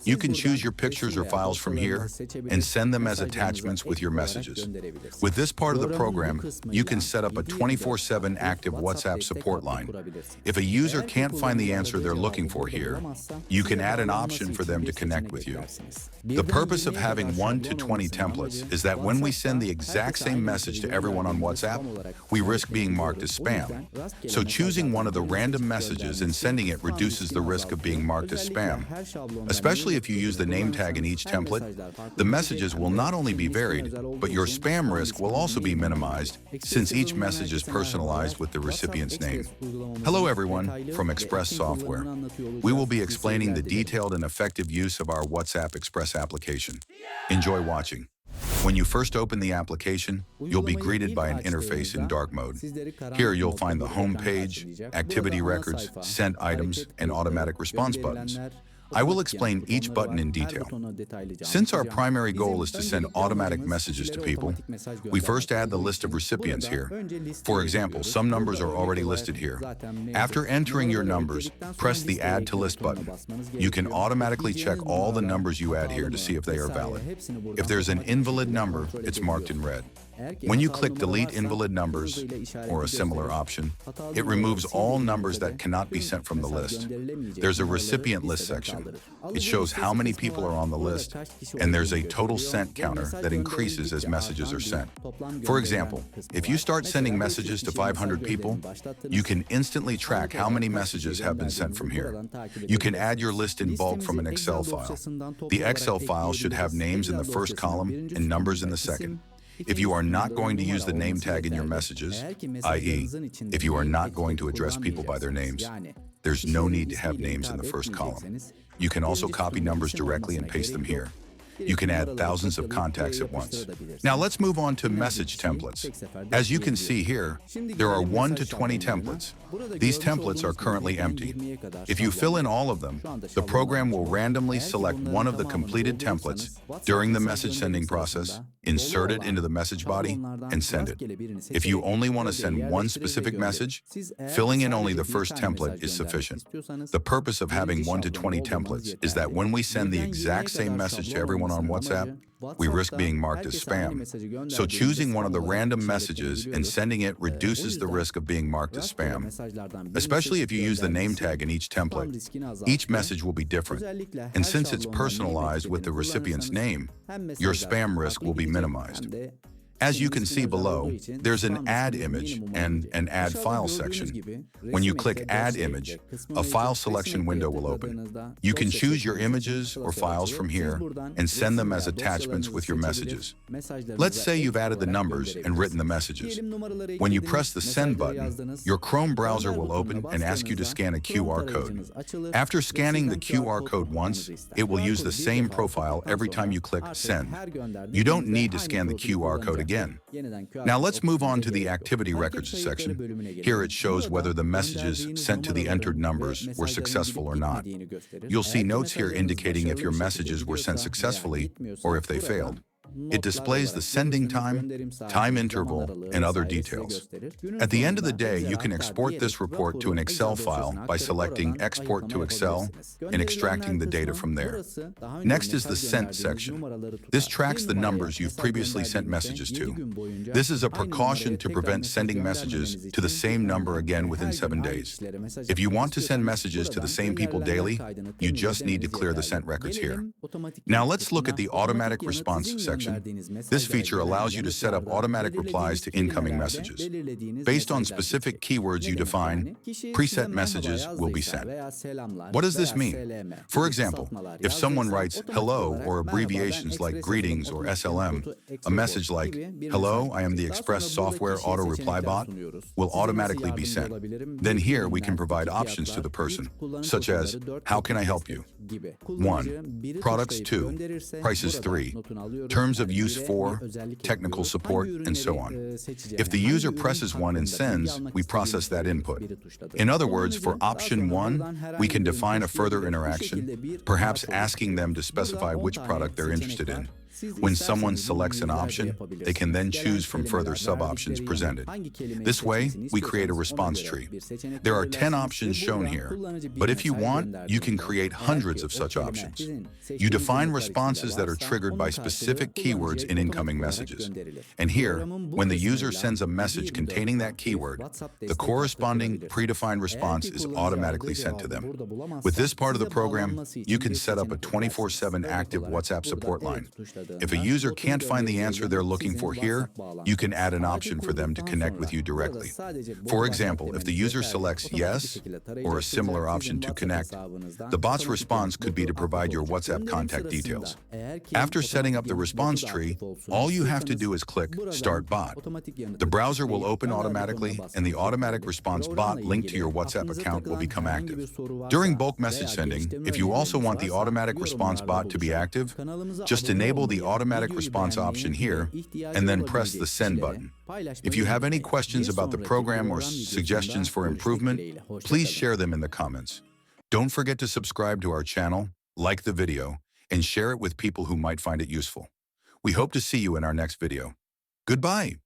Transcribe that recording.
You can choose your pictures or files from here and send them as attachments with your messages. With this part of the program, you can set up a 24/7 active WhatsApp support line. If a user can't find the answer they're looking for here, you can add an option for them to connect with you. The purpose of having 1 to 20 templates is that when we send the exact same message to everyone on WhatsApp, we risk being marked as spam. So choosing one of the random messages and sending it reduces the risk of being marked as spam. Especially if you use the name tag in each template, the messages will not only be varied, but your spam risk will also be minimized since each message is personalized with the recipient's name. Hello everyone, from Express Software. We will be explaining the detailed and effective use of our WhatsApp Express application. Enjoy watching. When you first open the application, you'll be greeted by an interface in dark mode. Here you'll find the home page, activity records, sent items, and automatic response buttons. I will explain each button in detail. Since our primary goal is to send automatic messages to people, we first add the list of recipients here. For example, some numbers are already listed here. After entering your numbers, press the Add to List button. You can automatically check all the numbers you add here to see if they are valid. If there's an invalid number, it's marked in red. When you click Delete Invalid Numbers, or a similar option, it removes all numbers that cannot be sent from the list. There's a recipient list section. It shows how many people are on the list, and there's a total sent counter that increases as messages are sent. For example, if you start sending messages to 500 people, you can instantly track how many messages have been sent from here. You can add your list in bulk from an Excel file. The Excel file should have names in the first column and numbers in the second. If you are not going to use the name tag in your messages, i.e., if you are not going to address people by their names, there's no need to have names in the first column. You can also copy numbers directly and paste them here. You can add thousands of contacts at once. Now let's move on to message templates. As you can see here, there are 1 to 20 templates. These templates are currently empty. If you fill in all of them, the program will randomly select one of the completed templates during the message sending process, insert it into the message body, and send it. If you only want to send one specific message, filling in only the first template is sufficient. The purpose of having 1 to 20 templates is that when we send the exact same message to everyone on WhatsApp, we risk being marked as spam. So choosing one of the random messages and sending it reduces the risk of being marked as spam. Especially if you use the name tag in each template, each message will be different. And since it's personalized with the recipient's name, your spam risk will be minimized. As you can see below, there's an Add Image and an Add File section. When you click Add Image, a file selection window will open. You can choose your images or files from here and send them as attachments with your messages. Let's say you've added the numbers and written the messages. When you press the Send button, your Chrome browser will open and ask you to scan a QR code. After scanning the QR code once, it will use the same profile every time you click Send. You don't need to scan the QR code again. Now let's move on to the Activity Records section. Here it shows whether the messages sent to the entered numbers were successful or not. You'll see notes here indicating if your messages were sent successfully or if they failed. It displays the sending time, time interval, and other details. At the end of the day, you can export this report to an Excel file by selecting Export to Excel and extracting the data from there. Next is the Sent section. This tracks the numbers you've previously sent messages to. This is a precaution to prevent sending messages to the same number again within 7 days. If you want to send messages to the same people daily, you just need to clear the sent records here. Now let's look at the Automatic Response section. This feature allows you to set up automatic replies to incoming messages. Based on specific keywords you define, preset messages will be sent. What does this mean? For example, if someone writes hello or abbreviations like greetings or SLM, a message like, "Hello, I am the Express Software Auto Reply Bot," will automatically be sent. Then here we can provide options to the person, such as, "How can I help you?" 1. Products 2. Prices 3. Terms of use 4. Technical support, and so on. If the user presses 1 and sends, we process that input. In other words, for option 1, we can define a further interaction, perhaps asking them to specify which product they're interested in. When someone selects an option, they can then choose from further sub-options presented. This way, we create a response tree. There are 10 options shown here, but if you want, you can create hundreds of such options. You define responses that are triggered by specific keywords in incoming messages. And here, when the user sends a message containing that keyword, the corresponding predefined response is automatically sent to them. With this part of the program, you can set up a 24/7 active WhatsApp support line. If a user can't find the answer they're looking for here, you can add an option for them to connect with you directly. For example, if the user selects yes or a similar option to connect, the bot's response could be to provide your WhatsApp contact details. After setting up the response tree, all you have to do is click Start Bot. The browser will open automatically, and the automatic response bot linked to your WhatsApp account will become active. During bulk message sending, if you also want the automatic response bot to be active, just enable the automatic response option here and then press the Send button. If you have any questions about the program or suggestions for improvement, please share them in the comments. Don't forget to subscribe to our channel, like the video, and share it with people who might find it useful. We hope to see you in our next video. Goodbye.